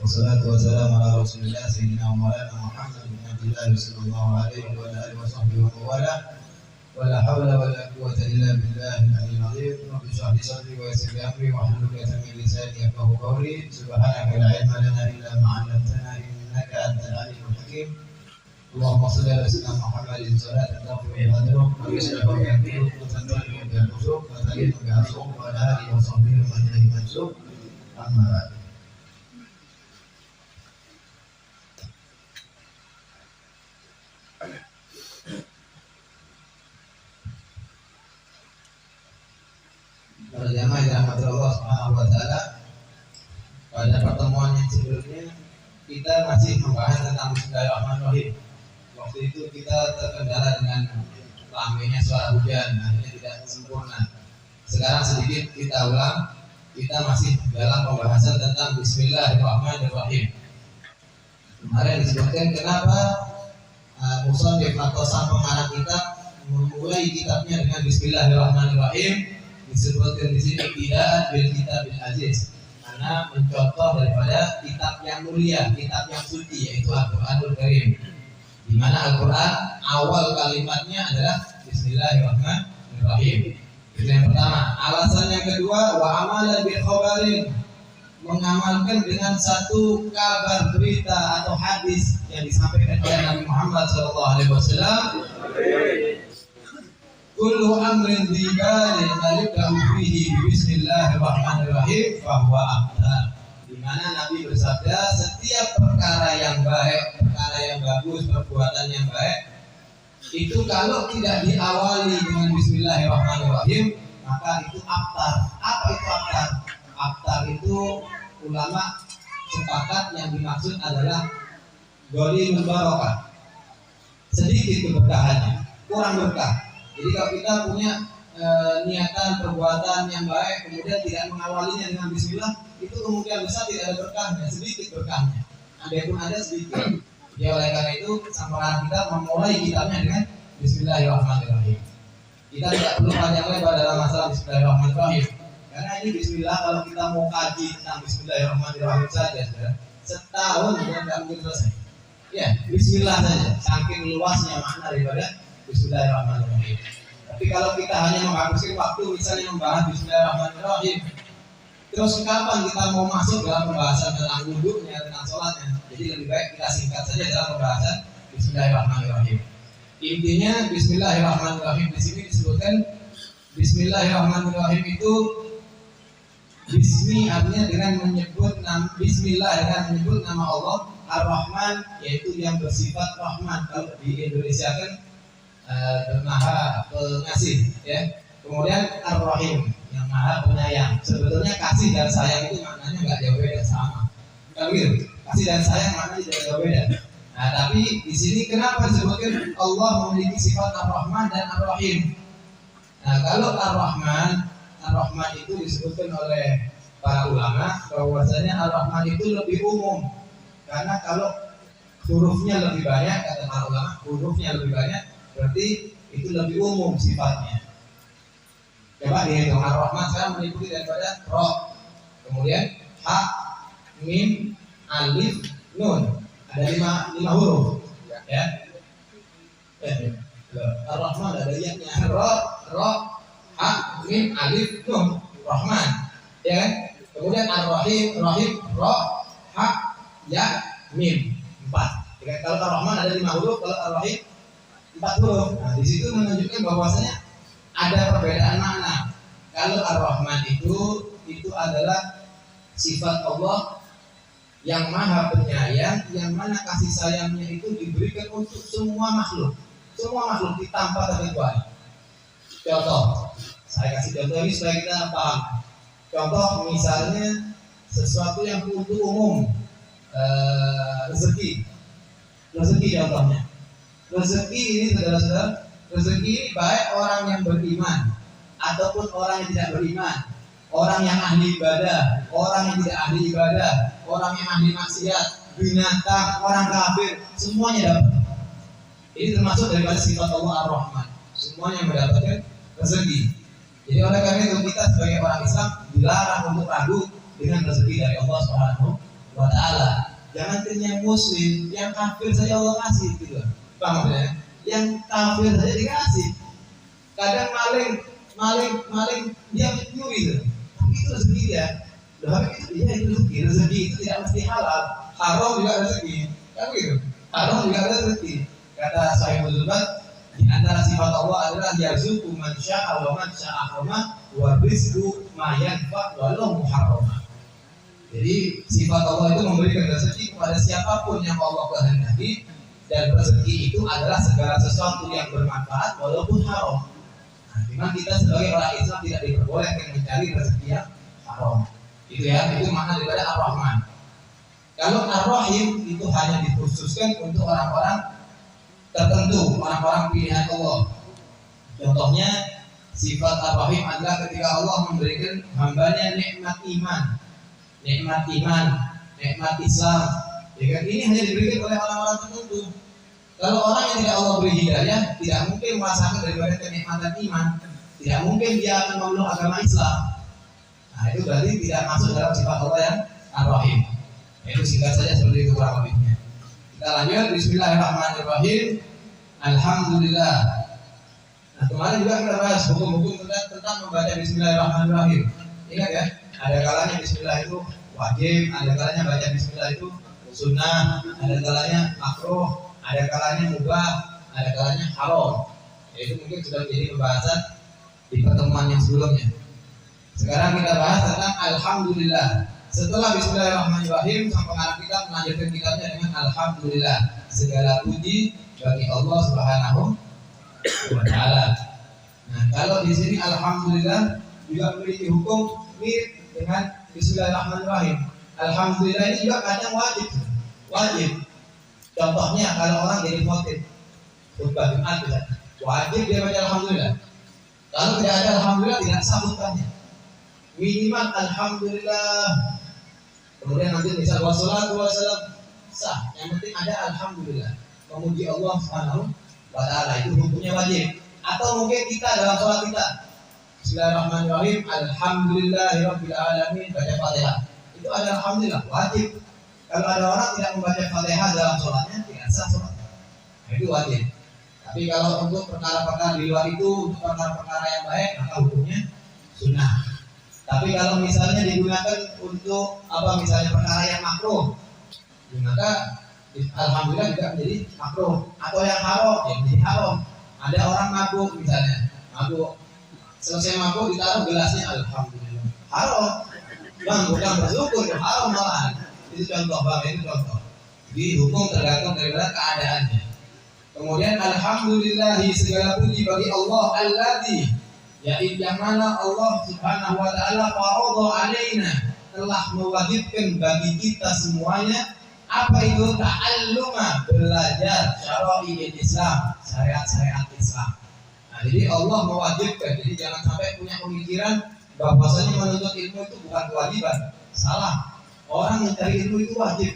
Wassalatu wassalamu ala Rasulillah sayyidina Maulana Muhammad bin Abdullah sallallahu alaihi wa alihi wa sahbihi wa wala. Wala hawla wala quwwata illa billahil aliyyil azim. Rabbi shrah li sadri wa yassir li amri wahlul 'uqdatam min lisani yafqahu qawli. Subhanaka la ilma lana illa ma 'allamtana innaka antal alimul hakim. Allahumma shalli ala sayyidina Muhammadin salatan taghfir hadruk wa yusra barakatuh wa tanfa'u bil khusuk wa ta'inu bil asuk wa ala alihi wa sahbihi wa man mansuk. Amma ba'd. Para jamaah yang dirahmati Allah Subhanahu wa taala, pada pertemuan yang sebelumnya kita masih membahas tentang Bismillahirrahmanirrahim. Waktu itu kita terkendala dengan ramainya suara hujan, akhirnya tidak sempurna. Sekarang sedikit kita ulang, kita masih dalam pembahasan tentang Bismillahirrahmanirrahim. Kemarin disebutkan kenapa musannif atau sang pengarang kitab memulai kitabnya dengan Bismillahirrahmanirrahim. Disebutkan di sini tidak bil kitabil aziz, karena mencontoh daripada kitab yang mulia, kitab yang suci, yaitu Al-Qur'anul Karim. Di mana Al-Qur'an awal kalimatnya adalah Bismillahirrahmanirrahim. Itu yang pertama. Alasan yang kedua, wa amalan bil khabarin, mengamalkan dengan satu kabar berita atau hadis yang disampaikan oleh Nabi Muhammad SAW. Kullu amrin dzibalin nalibdahu fihi bismillahirrahmanirrahim fahuwa afdal. Di mana Nabi bersabda, setiap perkara yang baik, perkara yang bagus, perbuatan yang baik itu kalau tidak diawali dengan bismillahirrahmanirrahim maka itu afdal. Apa itu afdal? Afdal itu ulama sepakat yang dimaksud adalah ghalibul barakah, sedikit keberkahannya, kurang berkah. Jadi kalau kita punya niatan perbuatan yang baik kemudian tidak mengawalinya dengan bismillah, itu kemungkinan besar tidak ada berkahnya, sedikit berkahnya. Adapun ada sedikit. Ya oleh karena itu sang pengarang kita memulai kitabnya dengan Bismillahirrahmanirrahim. Kita tidak perlu panjang lebar dalam masalah Bismillahirrahmanirrahim, karena ini bismillah kalau kita mau kaji tentang Bismillahirrahmanirrahim saja sudah setahun dan tidak mungkin selesai. Ya, bismillah saja, saking luasnya makna daripada Bismillahirrahmanirrahim. Tapi kalau kita hanya menghabiskan waktu misalnya membahas Bismillahirrahmanirrahim, terus kapan kita mau masuk dalam pembahasan tentang wudhunya, tentang sholatnya? Jadi lebih baik kita singkat saja dalam pembahasan Bismillahirrahmanirrahim. Intinya Bismillahirrahmanirrahim di sini disebutkan Bismillahirrahmanirrahim itu Bismi artinya dengan menyebut nama Bismillah, dengan menyebut nama Allah Ar-Rahman, yaitu yang bersifat Rahman. Kalau di Indonesia kan Maha Pengasih, ya. Kemudian Ar-Rahim, yang Maha Penyayang. Sebetulnya kasih dan sayang itu maknanya nggak jauh beda, sama. Kan gitu? Kasih dan sayang maknanya tidak jauh beda. Nah, tapi di sini kenapa disebutkan Allah memiliki sifat Ar-Rahman dan Ar-Rahim? Nah, kalau Ar-Rahman itu disebutkan oleh para ulama bahwasanya Ar-Rahman itu lebih umum. Karena kalau hurufnya lebih banyak, kata para ulama, hurufnya lebih banyak, berarti itu lebih umum sifatnya. Coba dihitung, Ar-Rahman sekarang meliputi daripada Ro, kemudian Ha, Mim, Alif, Nun. Ada lima huruf, ya. Ar-Rahman ada iyanya, Ro, Ha, Mim, Alif, Nun, Rahman, ya. Kemudian Ar-Rahim, Ro, Ha, Ya, Mim, 4. Kalau Ar-Rahman ada 5 huruf, kalau Ar-Rahim 4 huruf. Nah, di situ menunjukkan bahwasanya ada perbedaan makna. Kalau Ar-Rahman itu adalah sifat Allah yang Maha Penyayang, yang mana kasih sayangnya itu diberikan untuk semua makhluk. Semua makhluk tanpa terkecuali. Contoh, saya kasih contoh ini supaya kita paham. Contoh misalnya sesuatu yang untuk umum, rezeki contohnya. Rezeki ini saudara-saudara, rezeki ini baik orang yang beriman ataupun orang yang tidak beriman, orang yang ahli ibadah, orang yang tidak ahli ibadah, orang yang ahli maksiat, binatang, orang kafir, semuanya dapat. Ini termasuk daripada sifat Allah Ar-Rahman. Semuanya mendapatkan rezeki. Jadi oleh karena itu kita sebagai orang Islam dilarang untuk ragu dengan rezeki dari Allah Subhanahu wa taala. Jangan yang muslim, yang kafir saja Allah kasih gitu. Paham ya? Yang kafir saja dikasih. Kadang maling dia mencuri gitu. Tapi itu rezeki dia. Loh, tapi itu dia itu rezeki itu tidak mesti halal. Haram juga rezeki. Kan gitu. Haram juga rezeki. Kata Sahihul Zubat, di antara sifat Allah adalah yarzuqu man syaa wa man syaa wa rizqu ma yanfa walau muharrama. Jadi sifat Allah itu memberikan rezeki kepada siapapun yang Allah kehendaki, dan rezeki itu adalah segala sesuatu yang bermanfaat walaupun haram. Nah, memang kita sebagai orang Islam tidak diperbolehkan mencari rezeki yang haram. Itu ya, itu makna daripada Ar-Rahman. Kalau Ar-Rahim itu hanya dikhususkan untuk orang-orang tertentu, orang-orang pilihan Allah. Contohnya sifat Ar-Rahim adalah ketika Allah memberikan hambanya nikmat iman, nikmat Islam. Ya kan? Ini hanya diberikan oleh orang-orang tertentu. Kalau orang yang tidak Allah beri hidayah, tidak mungkin merasakan daripada kenikmatan iman. Tidak mungkin dia akan memeluk agama Islam. Nah, itu berarti tidak masuk dalam sifat Allah yang Ar-Rahim. Itu singkat saja seperti itu kurang lebihnya. Kita lanjut. Bismillahirrahmanirrahim. Alhamdulillah. Nah, kemarin juga kita bahas hukum-hukum tentang membaca Bismillahirrahmanirrahim. Ingat ya, ada kalanya Bismillah itu wajib, ada kalanya baca Bismillah itu sunnah, ada kalanya makruh, ada kalanya mubah, ada kalanya haram. Itu mungkin sudah menjadi pembahasan di pertemuan yang sebelumnya. Sekarang kita bahas tentang Alhamdulillah. Setelah Bismillahirrahmanirrahim, sang pengarang kitab melanjutkan kitabnya dengan Alhamdulillah. Segala puji bagi Allah Subhanahu wa Ta'ala. Nah, kalau di sini Alhamdulillah juga memiliki hukum mirip dengan Bismillahirrahmanirrahim. Alhamdulillah ini juga kadang wajib. Contohnya kalau orang jadi khotib khutbah Jumat, wajib dia baca Alhamdulillah. Kalau tidak ada Alhamdulillah tidak sah khutbahnya. Minimal Alhamdulillah. Kemudian nanti misal wassalatu wassalam sah. Yang penting ada Alhamdulillah. Memuji Allah Subhanahu wa Ta'ala, itu hukumnya wajib. Atau mungkin kita dalam sholat kita Bismillahirrahmanirrahim, Alhamdulillahirabbil alamin, baca Fatihah. Itu ada Alhamdulillah, wajib. Kalau ada orang tidak membaca Fatihah dalam sholatnya, tidak sah sholatnya. Nah, itu wajib. Tapi kalau untuk perkara-perkara di luar itu, untuk perkara-perkara yang baik, maka hukumnya sunnah. Tapi kalau misalnya digunakan untuk misalnya perkara yang makruh, maka Alhamdulillah juga menjadi makruh. Atau yang haram, ya menjadi haram. Ada orang mabuk misalnya, selesai mabuk ditaruh gelasnya Alhamdulillah, haram. Bukan bersyukur, haram malahan. Itu contoh itu contoh. Jadi hukum tergantung daripada keadaannya. Kemudian Alhamdulillahi, segala puji bagi Allah alladzi, yaitu yang mana Allah Subhanahu wa Ta'ala faradha alaina, telah mewajibkan bagi kita semuanya apa itu ta'alluma, belajar syara'i Islam, syariat-syariat Islam. Nah, jadi Allah mewajibkan. Jadi jangan sampai punya pemikiran bahwasanya menuntut ilmu itu bukan kewajiban. Salah. Orang mencari ilmu itu wajib.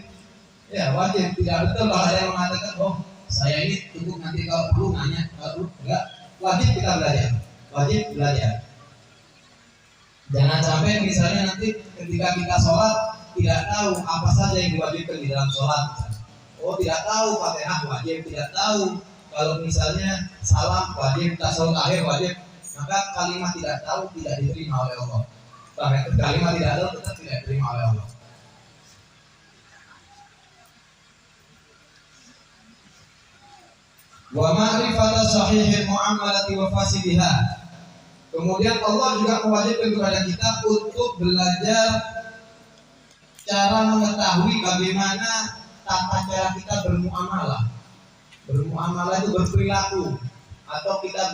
Ya, wajib. Tidak betul kalau ada yang mengatakan, "Oh, saya ini cukup nanti kalau perlu nanya." Kalau enggak, wajib kita belajar. Wajib belajar. Jangan sampai misalnya nanti ketika kita sholat tidak tahu apa saja yang diwajibkan di dalam sholat. Oh, tidak tahu Fatihah wajib, tidak tahu kalau misalnya salam wajib, tasawuf akhir wajib, maka kalimat tidak tahu tidak diterima oleh Allah. Bahkan kalimat tidak tahu tetap tidak diterima oleh Allah. Wa ma'rifata sahihil mu'amalati wa fasidiha. Kemudian Allah juga mewajibkan kepada kita untuk belajar cara mengetahui bagaimana tata cara kita bermuamalah. Bermuamalah itu berperilaku, atau kita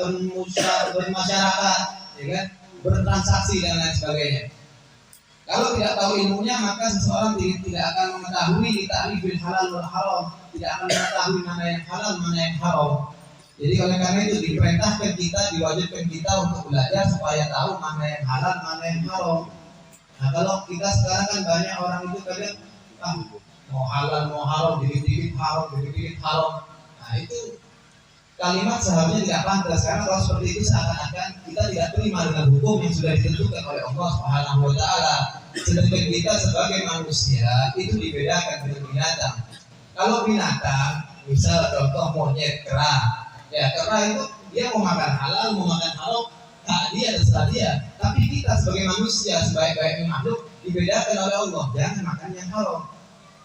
bermasyarakat, ya kan? Bertransaksi dan lain sebagainya. Kalau tidak tahu ilmunya, maka seseorang tidak akan mengetahui ta'rifil halal wal haram, tidak akan mengetahui mana yang halal, mana yang haram. Jadi oleh karena itu diperintahkan kita, diwajibkan kita untuk belajar supaya tahu mana yang halal, mana yang haram. Nah, kalau kita sekarang kan banyak orang itu kadang mau halal mau haram, dikit-dikit haram, dikit-dikit haram. Nah, itu kalimat seharusnya tidak pantas, karena kalau seperti itu seakan-akan kita tidak terima dengan hukum yang sudah ditentukan oleh Allah Subhanahu wa taala. Sedangkan kita sebagai manusia itu dibedakan dengan binatang. Kalau binatang, misal contoh monyet, kera. Ya, kera itu dia mau makan halal, mau makan haram, dia terserah dia. Tapi kita sebagai manusia, sebaik-baiknya makhluk, dibedakan oleh Allah. Jangan makan yang haram,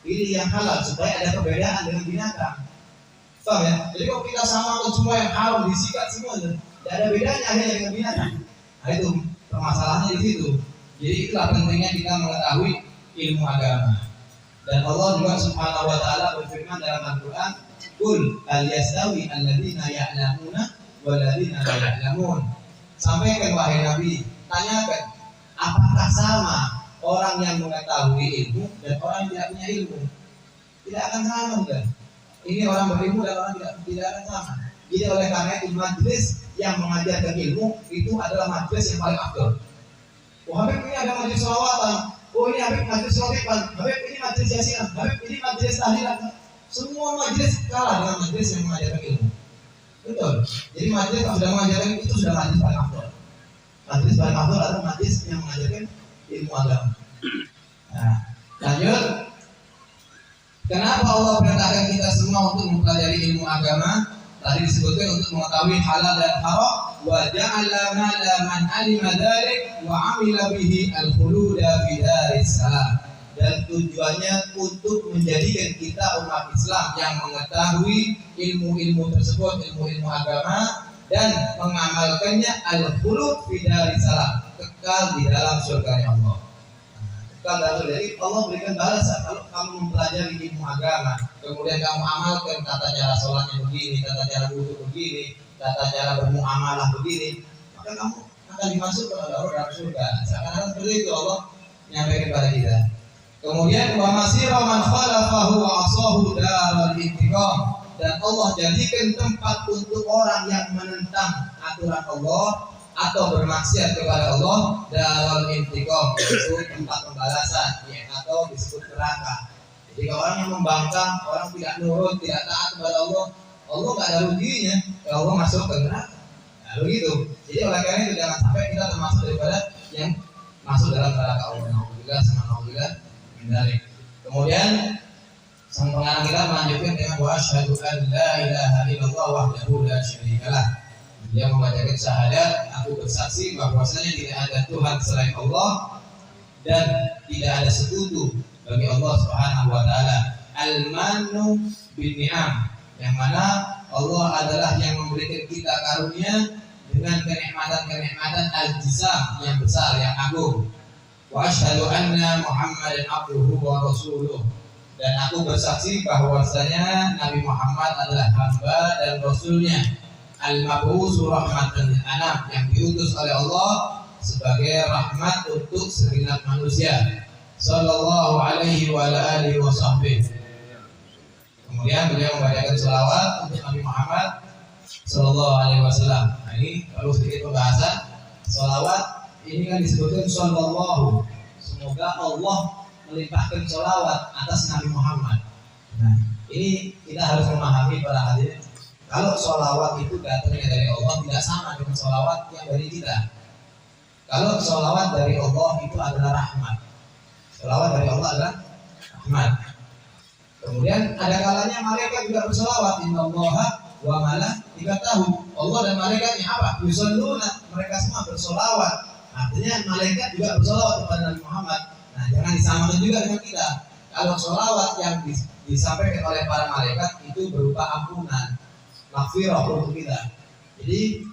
pilih yang halal supaya ada perbedaan dengan binatang. Paham ya? Jadi kalau kita samakan semua yang haram disikat semua, tidak ada bedanya hanya dengan binatang. Nah itu permasalahannya di situ. Jadi itulah pentingnya kita mengetahui ilmu agama. Dan Allah juga Subhanahu wa taala berfirman dalam Al-Qur'an, "Qul hal yastawi alladziina ya'lamuna wal ladziina la ya'lamun." Sampaikan wahai Nabi, tanyakan, apakah sama orang yang mengetahui ilmu dan orang yang tidak punya ilmu? Tidak akan sama, bukan? Ini orang berilmu dan orang tidak akan sama. Jadi oleh karena itu majelis yang mengajarkan ilmu itu adalah majelis yang paling afdal. Oh, Habib ini ada majelis sholawatan. Oh, ini Habib majelis shotiban. Habib ini majelis yasinan. Habib ini majelis tahlilan. Semua majelis kalah dengan majelis yang mengajarkan ilmu. Betul. Jadi majelis yang sudah mengajarkan itu sudah majelis paling afdal. Majelis paling afdal adalah majelis yang mengajarkan ilmu agama. Nah, lanjut. Kenapa Allah perintahkan kita semua untuk mempelajari ilmu agama? Tadi disebutkan untuk mengetahui halal dan haram. Wa ja'ala ma la man 'alima dzalik wa 'amila bihi al-khuluda fi daris salam. Dan tujuannya untuk menjadikan kita umat Islam yang mengetahui ilmu-ilmu tersebut, ilmu-ilmu agama, dan mengamalkannya al-khulud fi daris salam, kekal di dalam surganya Allah. Jadi Allah berikan balasan kalau kamu mempelajari ilmu agama, kemudian kamu amalkan tata cara sholatnya begini, tata cara wudhu begini, tata cara bermuamalah begini, maka kamu akan dimasukkan oleh Allah dalam surga. Seakan-akan seperti itu Allah menyampaikan kepada kita. Kemudian wa masira man khalafahu wa asahu darul intiqam, dan Allah jadikan tempat untuk orang yang menentang aturan Allah atau bermaksiat kepada Allah darul intiqam, itu tempat pembalasan, ya, atau disebut neraka. Jadi kalau orang yang membangkang, orang tidak nurut, tidak taat kepada Allah, Allah nggak ada ruginya kalau Allah masuk ke neraka. Nah, begitu. Jadi oleh karena itu jangan sampai kita termasuk daripada yang masuk dalam neraka Allah. Alhamdulillah. Kemudian sang pengarang kita melanjutkan dengan wa asyhadu an la ilaha illallah wahdahu la syarikalah. Dia membacakan syahadat, aku bersaksi bahwasanya tidak ada Tuhan selain Allah dan tidak ada sekutu bagi Allah Subhanahu wa taala. Al-Manu bin Ni'am, yang mana Allah adalah yang memberikan kita karunia dengan kenikmatan-kenikmatan al-jisam yang besar, yang agung. Wa asyhadu anna Muhammadan abduhu wa rasuluh, dan aku bersaksi bahwasanya Nabi Muhammad adalah hamba dan rasulnya, al-mab'uts rahmatan lil anam, yang diutus oleh Allah sebagai rahmat untuk segenap manusia, sallallahu alaihi wa alihi wasallam. Kemudian beliau membacakan selawat untuk Nabi Muhammad sallallahu alaihi wasallam. Nah, ini perlu sedikit pembahasan. Selawat ini kan disebutkan sallallahu, semoga Allah melimpahkan selawat atas Nabi Muhammad. Nah, ini kita harus memahami para hadirin. Kalau sholawat itu datangnya dari Allah tidak sama dengan sholawat yang dari kita. Kalau sholawat dari Allah itu adalah rahmat. Sholawat dari Allah adalah rahmat. Kemudian ada kalanya malaikat juga bersolawat. Innallaha wa malaikatahu. Allah dan malaikatnya apa? Yusalluna. Mereka semua bersolawat. Artinya malaikat juga bersolawat kepada Nabi Muhammad. Nah, jangan disamakan juga dengan kita. Kalau sholawat yang disampaikan oleh para malaikat itu berupa ampunan, maghfirah untuk kita. Jadi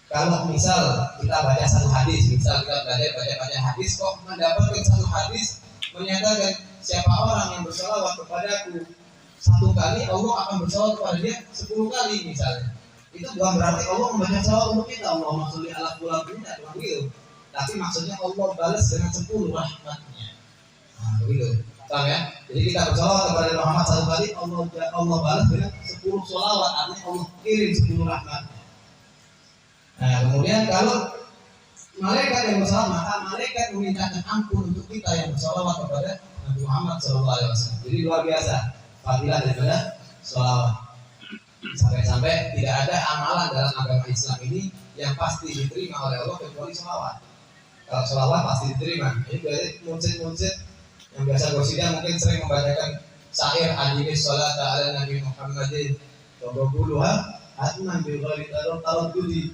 kalau misal kita baca satu hadis, misal kita baca hadis, kok mendapatkan satu hadis menyatakan siapa orang yang bersolawat kepadaku 1 kali, Allah akan bersolawat kepada dia 10 kali misalnya. Itu bukan berarti Allah membaca salawat untuk kita, Allahumma sholli ala fulan, tidak begitu. Tapi maksudnya Allah balas dengan 10 rahmatnya. Nah, begitu. Paham ya? Jadi kita bersolawat kepada Muhammad 1 kali, Allah balas dengan 10 sholawat, artinya Allah kirim 10 rahmat. Nah, kemudian kalau malaikat yang bersolawat, maka malaikat memintakan ampun untuk kita yang bersolawat kepada Nabi Muhammad SAW. Jadi luar biasa fadilah daripada sholawat. Sampai-sampai tidak ada amalan dalam agama Islam ini yang pasti diterima oleh Allah kecuali sholawat. Kalau sholawat pasti diterima. Ini berarti munsid-munsid yang biasa gosida mungkin sering membacakan syair adimis sholat ala Nabi Muhammadin wa qabuluha hatman bil ghairi taraddudi.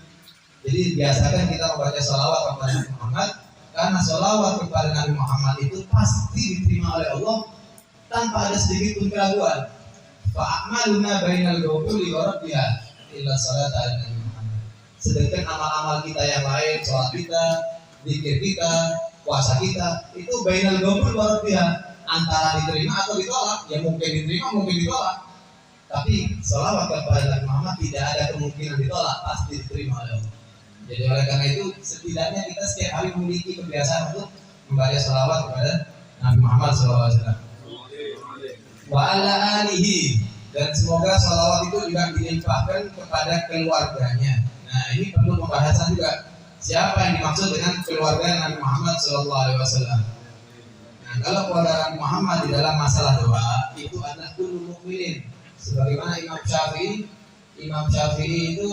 Jadi biasakan kita membaca sholawat kepada Nabi Muhammad, karena sholawat kepada Nabi Muhammad itu pasti diterima oleh Allah tanpa ada sedikit pun keraguan. Fa'amaluna bainal qabuli wa rabbiha illa sholat ala Nabi Muhammad. Sedangkan amal-amal kita yang lain, sholat kita, zikir kita, puasa kita, itu bainal qabul wa rabbiha, antara diterima atau ditolak. Ya mungkin diterima, mungkin ditolak. Tapi sholawat kepada Nabi Muhammad tidak ada kemungkinan ditolak, pasti diterima oleh Allah. Jadi oleh karena itu setidaknya kita setiap hari memiliki kebiasaan untuk membaca sholawat kepada Nabi Muhammad SAW. Wa ala alihi, dan semoga sholawat itu juga dilimpahkan kepada keluarganya. Nah ini perlu pembahasan juga. Siapa yang dimaksud dengan keluarga Nabi Muhammad SAW? Nah kalau keluarga Nabi Muhammad di dalam masalah doa itu adalah kullu mukminin. Sebagaimana Imam Syafi'i itu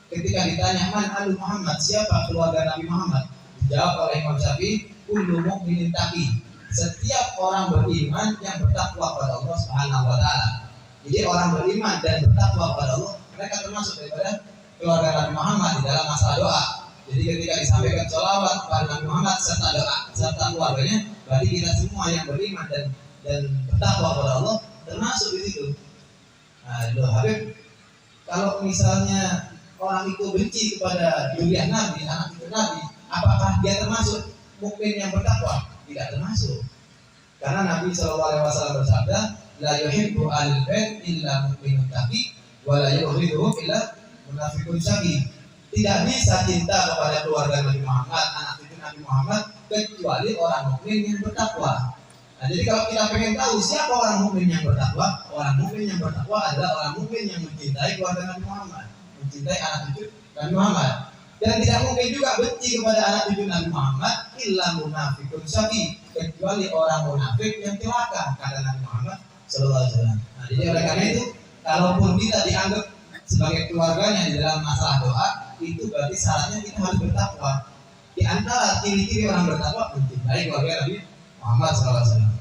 ketika ditanya man alu Muhammad, siapa keluarga Nabi Muhammad, dijawab oleh Imam Syafi'i kullu mukminin taqi, setiap orang beriman yang bertakwa kepada Allah Subhanahu wa taala. Jadi orang beriman dan bertakwa kepada Allah, mereka termasuk daripada keluarga Nabi Muhammad di dalam masalah doa. Jadi ketika disampaikan sholawat kepada Nabi Muhammad serta doa serta keluarganya, berarti kita semua yang beriman dan bertakwa kepada Allah termasuk di situ. Nah, Habib, kalau misalnya orang itu benci kepada zuriyah Nabi, anak cucu Nabi, apakah dia termasuk mukmin yang bertakwa? Tidak termasuk. Karena Nabi SAW bersabda, la yuhibbu al-bait illa mu'minun taqi wa la yuhibbu illa munafiqun syaqi. Tidak bisa cinta kepada keluarga Nabi Muhammad, anak cucu Nabi Muhammad, kecuali orang mukmin yang bertakwa. Nah, jadi kalau kita pengen tahu siapa orang mukmin yang bertakwa, orang mukmin yang bertakwa adalah orang mukmin yang mencintai keluarga Nabi Muhammad, mencintai anak cucu Nabi Muhammad. Dan tidak mungkin juga benci kepada anak cucu Nabi Muhammad illa munafiqun syaqi, kecuali orang munafik yang celaka, kata Nabi Muhammad sallallahu alaihi wasallam. Nah, jadi oleh karena itu, kalaupun kita dianggap sebagai keluarganya di dalam masalah doa, itu berarti syaratnya kita harus bertakwa. Di antara ciri-ciri orang bertakwa mencintai keluarga Nabi Muhammad sallallahu alaihi wasallam.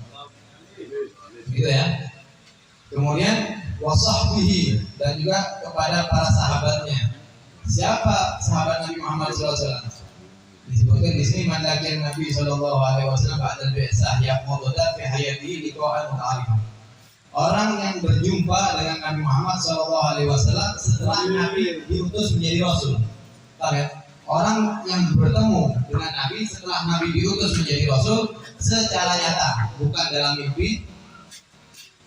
Gitu ya. Kemudian wasahbihi, dan juga kepada para sahabatnya. Siapa sahabat Nabi Muhammad SAW? Disebutkan di sini mandakin Nabi SAW ba'da al-bi'tsah yaqudda fi hayatihi liqa'an muta'arifan. Orang yang berjumpa dengan Nabi Muhammad SAW setelah Nabi diutus menjadi Rasul. Ya? Orang yang bertemu dengan Nabi setelah Nabi diutus menjadi Rasul secara nyata, bukan dalam mimpi.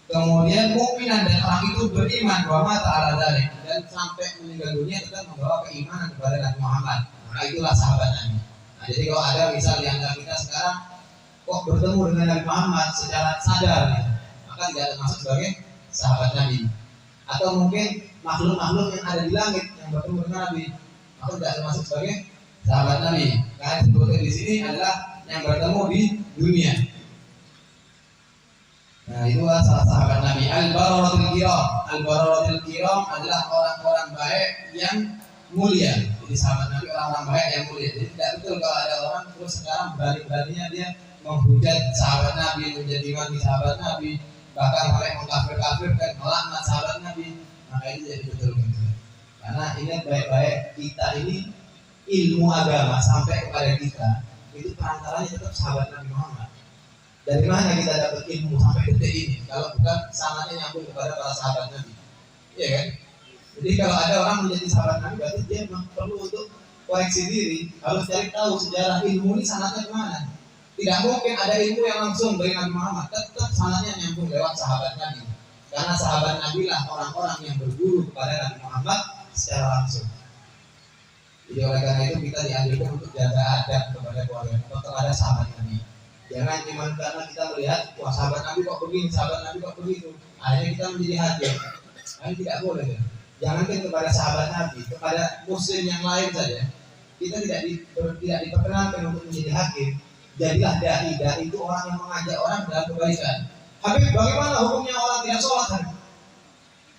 Kemudian mukminan, dan orang itu beriman bahwa ta'ala dzalik, dan sampai meninggal dunia tetap membawa keimanan kepada Nabi Muhammad. Maka itulah sahabat Nabi. Nah, jadi kalau ada misal di antara kita sekarang kok bertemu dengan Nabi Muhammad secara sadar, gitu, maka tidak termasuk sebagai sahabat Nabi. Atau mungkin makhluk-makhluk yang ada di langit yang bertemu dengan Nabi, maka tidak termasuk sebagai sahabat Nabi. Karena disebutkan di sini adalah yang bertemu di dunia. Nah, itulah salah sahabat Nabi. Al-Bararatul Kiram. Al-Bararatul Kiram adalah orang-orang baik yang mulia. Jadi sahabat Nabi orang-orang baik yang mulia. Jadi tidak betul kalau ada orang terus sekarang berani-beraninya dia menghujat sahabat Nabi, menjadi mati sahabat Nabi, bahkan sampai mengkafir-kafirkan, melaknat sahabat Nabi. Maka itu jadi betul gitu. Karena ingat baik-baik, kita ini ilmu agama sampai kepada kita itu perantaranya tetap sahabat Nabi Muhammad. Dari mana kita dapat ilmu sampai detik ini? Kalau bukan sangatnya nyambung kepada para sahabat Nabi, iya kan? Jadi kalau ada orang menjadi sahabat Nabi, berarti dia perlu untuk koreksi diri, harus cari tahu sejarah ilmu ini sanatnya kemana. Tidak mungkin ada ilmu yang langsung dari Nabi Muhammad, tetap sanatnya nyambung lewat sahabat Nabi. Karena sahabat Nabi lah orang-orang yang berguru kepada Nabi Muhammad secara langsung. Jadi oleh karena itu kita dianjurkan untuk jaga adab kepada keluarga, kepada sahabat Nabi. Jangan cuma karena kita melihat, wah sahabat Nabi kok begini, sahabat Nabi kok begitu, akhirnya kita menjadi hakim. Ini tidak boleh ya. Jangankan kepada sahabat Nabi, kepada muslim yang lain saja, kita tidak diperkenankan untuk menjadi hakim. Jadilah dai itu orang yang mengajak orang dalam kebaikan. Habib, bagaimana hukumnya orang tidak sholat?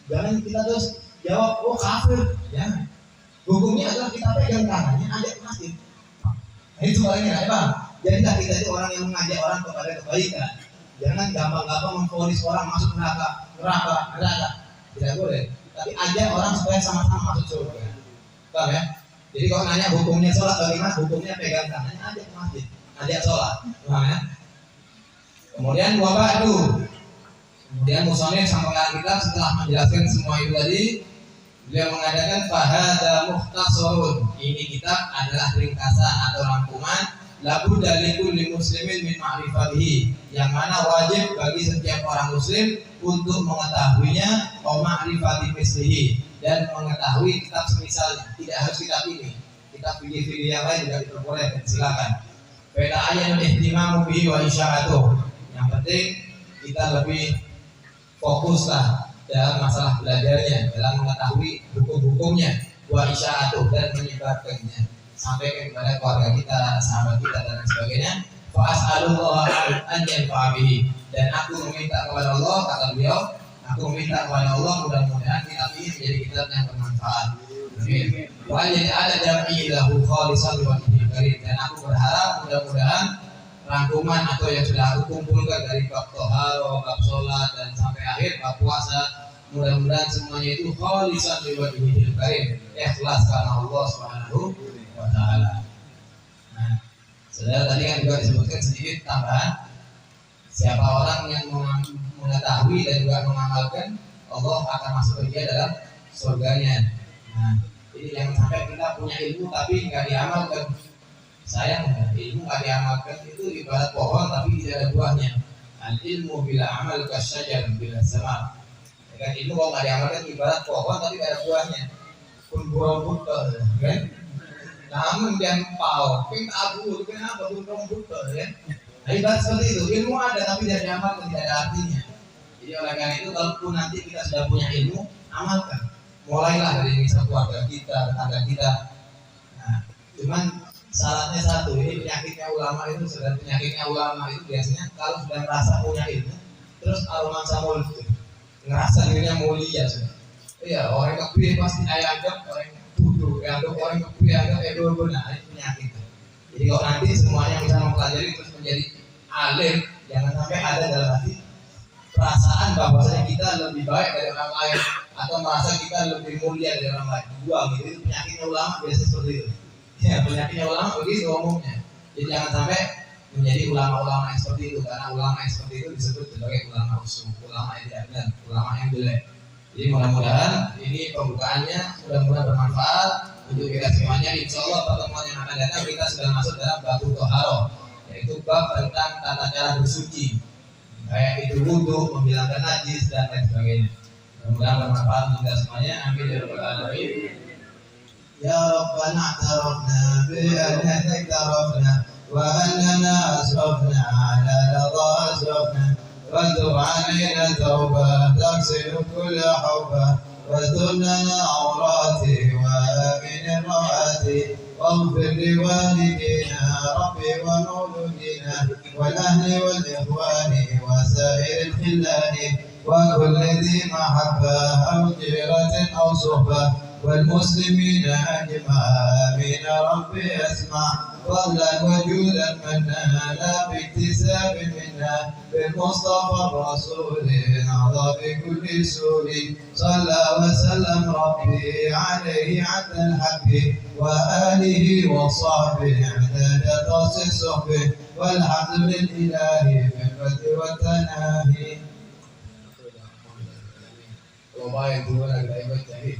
Jangan kita terus jawab, oh kafir. Jangan. Hukumnya adalah kita pegang tangannya, ajak ke masjid. Nah, itu orangnya, ya Bang. Jadilah kita itu orang yang mengajak orang kepada kebaikan. Jangan gampang-gampang memvonis orang masuk neraka. Tidak boleh. Tapi ajak orang supaya sama-sama masuk surga. Paham ya? Jadi kalau nanya hukumnya sholat bagaimana? Hukumnya pegang tangannya, ajak ke masjid, ajak sholat. Paham ya? Kemudian wabadu. Kemudian musonif sampaikan kita setelah menjelaskan semua itu tadi, beliau mengatakan fahada mukhtasarun. Ini kitab adalah ringkasan atau rangkuman labu dari kulli muslimin min ma'rifatihi, yang mana wajib bagi setiap orang muslim untuk mengetahuinya, wa ma'rifati mislihi, dan mengetahui kitab semisalnya. Tidak harus kitab ini, kitab fikih yang lain juga diperbolehkan, silakan. Fala ayan ihtimamu bihi wa isya'atuh. Yang penting kita lebih fokuslah dalam masalah belajarnya, dalam mengetahui hukum-hukumnya, wa isya'atuh, dan menyebarkannya sampai kepada keluarga kita, sahabat kita, dan sebagainya. Fa as'alullah an yanfa'a bihi, dan aku meminta kepada Allah, kata beliau, aku meminta kepada Allah mudah-mudahan kitab ini menjadi kitab yang bermanfaat. Amin. Wa jadi ada jam'i lahu khalisan wa karim, dan aku berharap mudah-mudahan rangkuman atau yang sudah aku kumpulkan dari bab toharo, bab sholat, dan sampai akhir bab puasa, mudah-mudahan semuanya itu khalisan wa karim, ikhlas karena Allah Subhanahu wa ta'ala. Nah, saudara, tadi kan juga disebutkan sedikit tambahan, siapa orang yang mengetahui dan juga mengamalkan, Allah akan masuk dia dalam surganya. Nah, jadi jangan sampai kita punya ilmu tapi nggak diamalkan. Sayang, ilmu nggak diamalkan itu ibarat pohon tapi tidak ada buahnya. Al ilmu bila amal kasyajar bila samar. Ya kan, ilmu kalau nggak diamalkan ibarat pohon tapi tidak ada buahnya. Pun buah buta, kan? Namun dia pau, ping abu, kenapa pun buta, ya? Nah, ibarat seperti itu, ilmu ada tapi tidak diamalkan, tidak ada artinya. Jadi oleh karena itu, kalaupun nanti kita sudah punya ilmu, amalkan. Mulailah dari misal keluarga kita, tetangga kita. Nah, cuman syaratnya satu, ini penyakitnya ulama itu, sedang penyakitnya ulama itu biasanya kalau sudah merasa punya ilmu, terus aromansa mulut, ngerasa dirinya mulia sudah. Iya, orang kebiri pasti ayam, orang bodoh, orang kebiri anggap bodoh, nah ini penyakit. Jadi kalau nanti semuanya bisa mempelajari terus menjadi alim, jangan sampai ada dalam hati perasaan bahwasanya kita lebih baik dari orang lain atau merasa kita lebih mulia dari orang lain. Buang gitu, itu penyakitnya ulama biasanya seperti itu. Ya, penyakitnya ulama begitu umumnya. Jadi jangan sampai menjadi ulama-ulama yang seperti itu, karena ulama yang seperti itu disebut sebagai ulama usul, ulama yang tidak benar, ulama yang jelek. Jadi mudah-mudahan ini pembukaannya mudah-mudahan bermanfaat untuk kita semuanya. Insya Allah pertemuan yang akan datang kita sudah masuk dalam bab toharo, yaitu bab tentang tata cara bersuci, kayak itu wudhu, menghilangkan najis dan lain sebagainya. Mudah-mudahan bermanfaat untuk kita semuanya. Amin ya rabbal alamin. Ya Rabbana tarafna bi annaka tarafna wa annana asrafna ala radha asrafna وتب علينا توبة تغسل كل حبة واستر لنا عوراتي وآمن رواتي واغفر لوالدينا ربي ومولودينا والأهل والإخوان وسائر الخلان وكل ذي محبة أو جيرة أو صحبة والمسلمين أجمعين ربي أسمع فضلا وجودا منا لا باكتساب منا بالمصطفى الرسول نهضى بكل سول صلى وسلم ربي عليه عدد الحق وآله وصحبه عدد قص صحبه والحمد لله في الفتح والتناهي وبارك الله.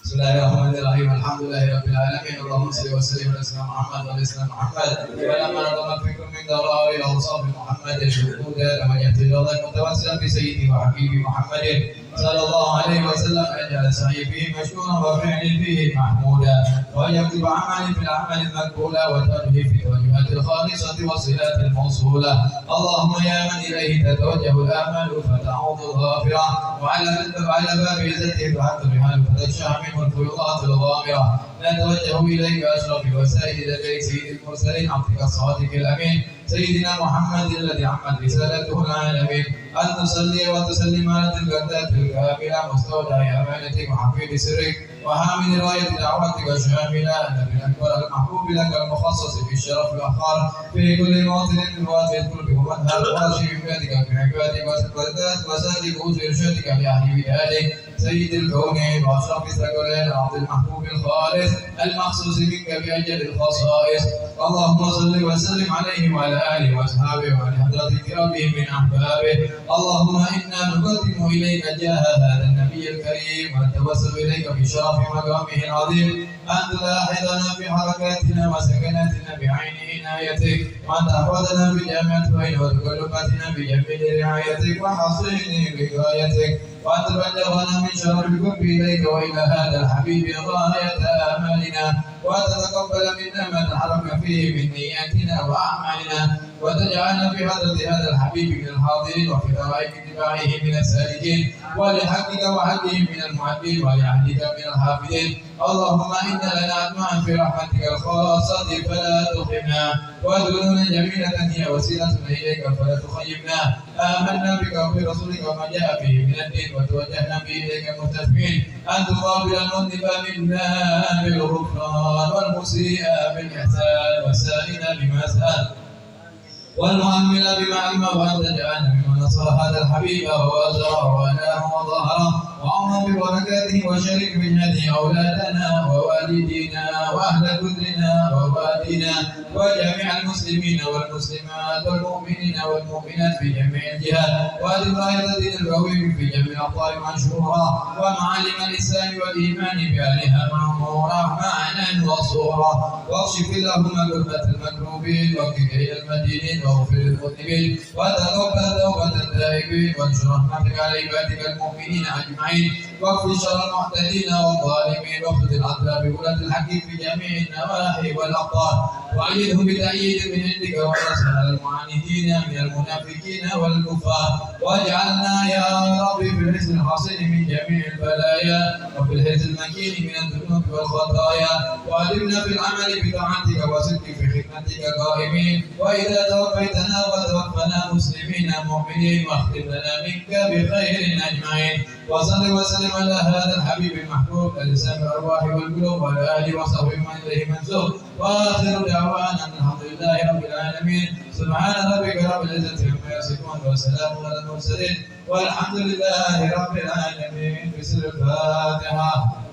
Bismillahirrahmanirrahim. Alhamdulillahirabbil alamin. Allahumma shalli wa sallim ala sayyidina Muhammad wa ala sayyidina Muhammad. Wa lamma nadama fikum min darawi awsaf Muhammadin shuhuda kama yahtillahu mutawassilan bi sayyidi wa habibi Muhammadin sallallahu alaihi wasallam ajal sahibi mashkuran wa fi'li fihi mahmuda wa yaktub amali fil amali maqbula wa tadhi fi wajhatil khalisati wa silatil mawsula. Allahumma ya man ilayhi tatawajjahu al-amalu fata'udhu al-ghafira wa ala babi izzati fa'atu bihal fatashami والفيوضات الغامرة نتوجه إليك أشرف الوسائل لديك سيد المرسلين عبدك الصادق الأمين سيدنا محمد الذي عمت رسالته العالمين أن تصلي وتسلم على تلك الذات الكاملة مستودع أمانتك وحفيظ سرك وحامل راية دعوتك الشاملة النبي الأكبر المحبوب لك المخصص في الشرف والأخبار في كل موطن من مواطن القلب ومنهى الواشي من بيتك في عبادك وسكرتك وسالك وإرشادك لأهل بلادك سيد الكونين وأشرف الثقلين عبد المحبوب الخالص المخصوص منك بأجل الخصائص اللهم صل وسلم عليه وعلى آله وأصحابه وعلى حضرة كرامه من أحبابه اللهم إنا نقدم إليك جاه هذا النبي الكريم ونتوسل إليك بشرف مقامه العظيم أن تلاحظنا في حركاتنا وسكناتنا بعين عنايتك وأن تحفظنا بجامع الفين وتكلفاتنا بجميل رعايتك وحصين بقايتك وأن تبلغنا من شر الحب إليك وإلى هذا الحبيب غاية آمالنا وتتقبل منا ما تحرم فيه من نياتنا وأعمالنا وتجعلنا في حضرة هذا الحبيب من الحاضرين وفي طرائق اتباعه من السالكين ولحقك وحقه من المعدين ولعهدك من الحافظين اللهم إنا لنا أطمعا في رحمتك الخاصة فلا تخبنا ودنونا جميلة هي وسيلتنا إليك فلا تخيبنا آمنا بك وبرسولك وما جاء به من الدين وتوجهنا به إليك مستسلمين أن تقابل المذنب منا بالغفران والمسيء بالإحسان والسائل بما سأل والمؤمن بما علم وأن تجعلنا ممن نصر هذا الحبيب وأزره وأناه وظهره وعم ببركاته وشرك من هذه أولادنا ووالدينا وأهل كدرنا ووالدينا وجميع المسلمين والمسلمات والمؤمنين والمؤمنات في جميع الجهات وأدم راية الدين القويم في جميع الأقطار منشورا ومعالم الإسلام والإيمان بأهلها معمورا معنا وصورا واكشف اللهم كربة المكروبين واكفك إلى المدينين واغفر للمذنبين وتقبل توبة التائبين وانشر رحمتك على عبادك المؤمنين أجمعين واكف شر المعتدين والظالمين واخذ العذاب بولاة الحق في جميع النواحي والأقطار وأيدهم بتأييد من عندك ونصر المعاندين من المنافقين والكفار واجعلنا يا رب في الحزن الحصين من جميع البلايا وفي الحزن المكين من الذنوب والخطايا وأدمنا في العمل بطاعتك وصدق في خدمتك قائمين وإذا توفيتنا وتوفنا مسلمين مؤمنين واختم لنا منك بخير أجمعين وصل وسلم على هذا الحبيب المحبوب لسان الأرواح والقلوب وعلى آله وصحبه من إليه منسوب وآخر دعوانا الحمد لله رب العالمين سبحان ربك رب العزة عما يصفون وسلام على المرسلين والحمد لله رب العالمين. بسم الفاتحة.